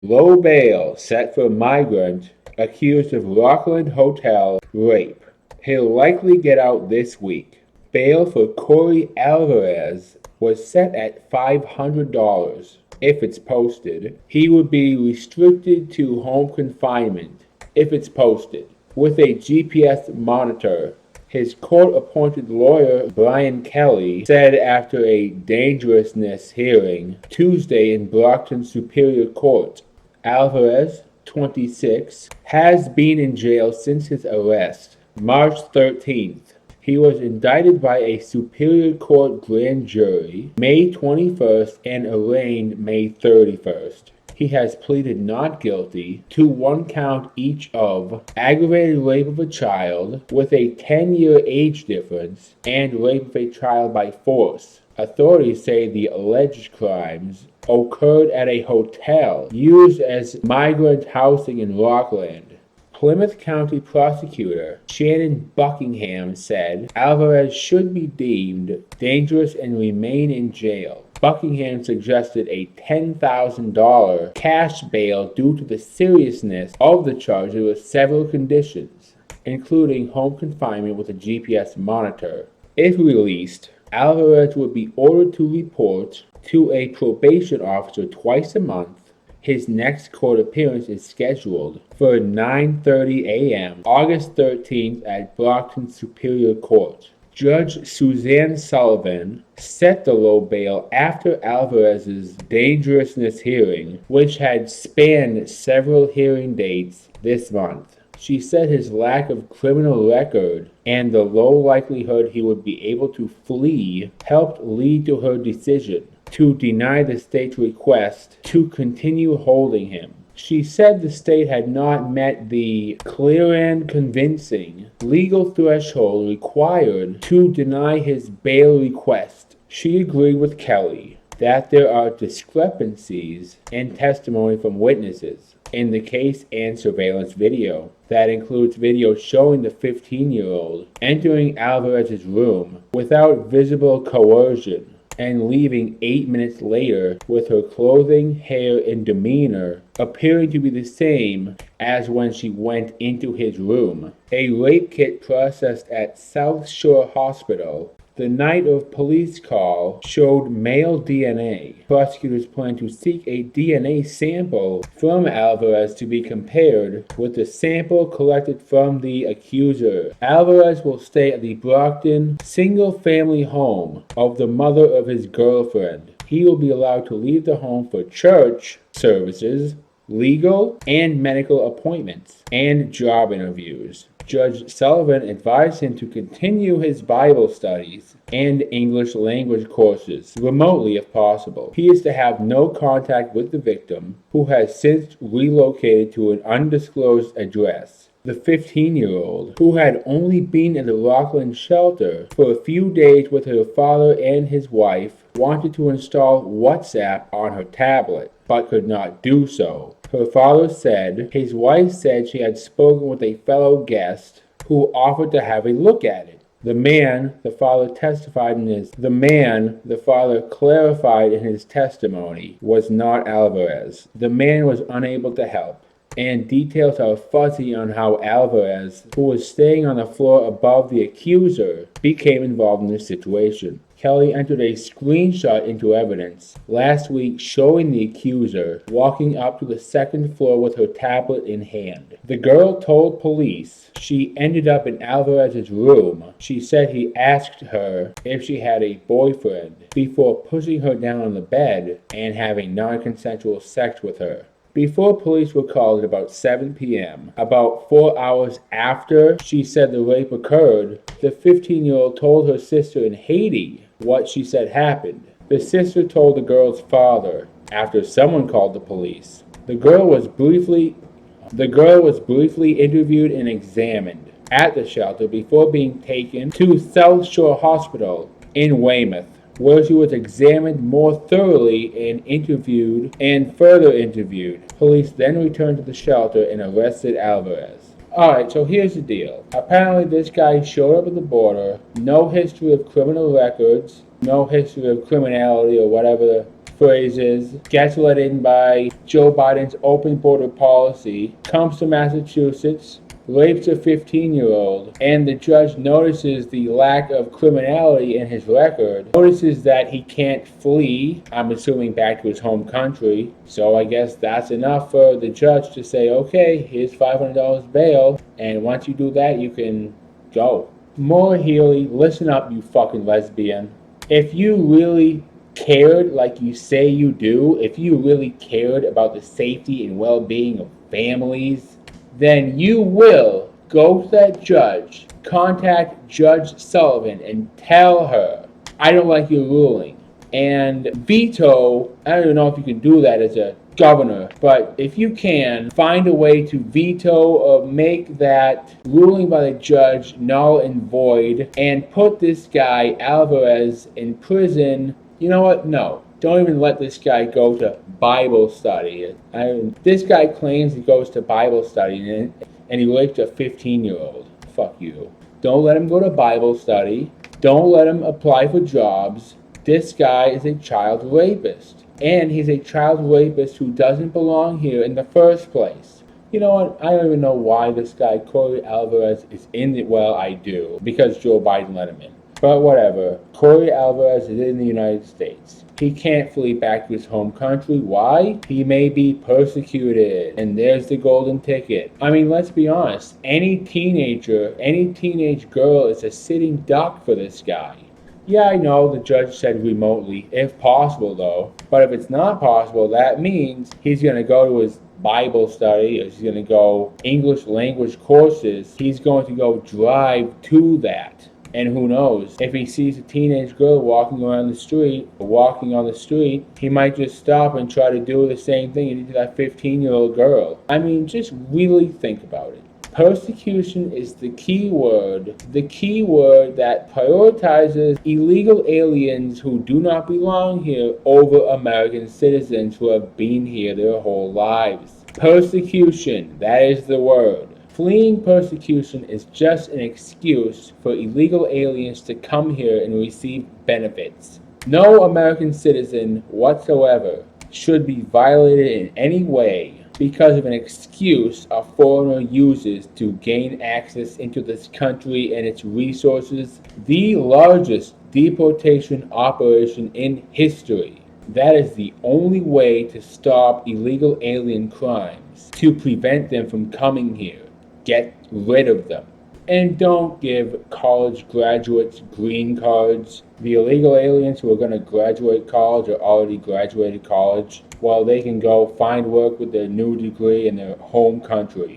Low bail set for migrant accused of Rockland Hotel rape. He'll likely get out this week. Bail for Corey Alvarez was set at $500. If it's posted, he would be restricted to home confinement if it's posted, with a GPS monitor. His court-appointed lawyer, Brian Kelly, said after a dangerousness hearing Tuesday in Brockton Superior Court. Alvarez, 26, has been in jail since his arrest, March 13th. He was indicted by a Superior Court grand jury May 21st and arraigned May 31st. He has pleaded not guilty to one count each of aggravated rape of a child with a 10-year age difference and rape of a child by force. Authorities say the alleged crimes occurred at a hotel used as migrant housing in Rockland. Plymouth County Prosecutor Shannon Buckingham said Alvarez should be deemed dangerous and remain in jail. Buckingham suggested a $10,000 cash bail due to the seriousness of the charges with several conditions, including home confinement with a GPS monitor. If released, Alvarez would be ordered to report to a probation officer twice a month. His next court appearance is scheduled for 9:30 a.m. August 13th at Brockton Superior Court. Judge Suzanne Sullivan set the low bail after Alvarez's dangerousness hearing, which had spanned several hearing dates this month. She said his lack of criminal record and the low likelihood he would be able to flee helped lead to her decision to deny the state's request to continue holding him. She said the state had not met the clear and convincing legal threshold required to deny his bail request. She agreed with Kelly that there are discrepancies in testimony from witnesses in the case and surveillance video. That includes video showing the 15-year-old entering Alvarez's room without visible coercion and leaving 8 minutes later with her clothing, hair, and demeanor appearing to be the same as when she went into his room. A rape kit processed at South Shore Hospital the night of police call showed male DNA. Prosecutors plan to seek a DNA sample from Alvarez to be compared with the sample collected from the accuser. Alvarez will stay at the Brockton single-family home of the mother of his girlfriend. He will be allowed to leave the home for church services, legal and medical appointments, and job interviews. Judge Sullivan advised him to continue his Bible studies and English language courses remotely if possible. He is to have no contact with the victim, who has since relocated to an undisclosed address. The 15-year-old, who had only been in the Rockland shelter for a few days with her father and his wife, wanted to install WhatsApp on her tablet, but could not do so. Her father said his wife said she had spoken with a fellow guest who offered to have a look at it. The man, the father clarified in his testimony, was not Alvarez. The man was unable to help, and details are fuzzy on how Alvarez, who was staying on the floor above the accuser, became involved in the situation. Kelly entered a screenshot into evidence last week showing the accuser walking up to the second floor with her tablet in hand. The girl told police she ended up in Alvarez's room. She said he asked her if she had a boyfriend before pushing her down on the bed and having non-consensual sex with her. Before police were called at about 7 p.m., about 4 hours after she said the rape occurred, the 15-year-old told her sister in Haiti what she said happened. The sister told the girl's father after someone called the police. The girl was briefly interviewed and examined at the shelter before being taken to South Shore Hospital in Weymouth, where she was examined more thoroughly and further interviewed. Police then returned to the shelter and arrested Alvarez. Alright, so here's the deal. Apparently this guy showed up at the border, no history of criminal records, no history of criminality or whatever the phrases, gets let in by Joe Biden's open border policy, comes to Massachusetts, rapes a 15-year-old, and the judge notices the lack of criminality in his record, notices that he can't flee, I'm assuming back to his home country, so I guess that's enough for the judge to say, okay, here's $500 bail, and once you do that, you can go. Maura Healey, listen up, you fucking lesbian. If you really cared like you say you do, if you really cared about the safety and well-being of families, then you will go to that judge, contact Judge Sullivan, and tell her, I don't like your ruling. And veto, I don't even know if you can do that as a governor, but if you can, find a way to veto or make that ruling by the judge null and void and put this guy, Alvarez, in prison. You know what? No. Don't even let this guy go to Bible study. This guy claims he goes to Bible study and he raped a 15-year-old. Fuck you. Don't let him go to Bible study. Don't let him apply for jobs. This guy is a child rapist. And he's a child rapist who doesn't belong here in the first place. You know what? I don't even know why this guy, Corey Alvarez, is in it. Well, I do. Because Joe Biden let him in. But whatever. Corey Alvarez is in the United States. He can't flee back to his home country. Why? He may be persecuted. And there's the golden ticket. I mean, let's be honest. Any teenage girl is a sitting duck for this guy. Yeah, I know the judge said remotely, if possible though. But if it's not possible, that means he's going to go to his Bible study, or he's going to go English language courses. He's going to go drive to that. And who knows, if he sees a teenage girl walking on the street, he might just stop and try to do the same thing he did to that 15-year-old girl. I mean, just really think about it. Persecution is the key word that prioritizes illegal aliens who do not belong here over American citizens who have been here their whole lives. Persecution, that is the word. Fleeing persecution is just an excuse for illegal aliens to come here and receive benefits. No American citizen whatsoever should be violated in any way because of an excuse a foreigner uses to gain access into this country and its resources. The largest deportation operation in history. That is the only way to stop illegal alien crimes, to prevent them from coming here. Get rid of them. And don't give college graduates green cards. The illegal aliens who are going to graduate college or already graduated college, well, they can go find work with their new degree in their home country.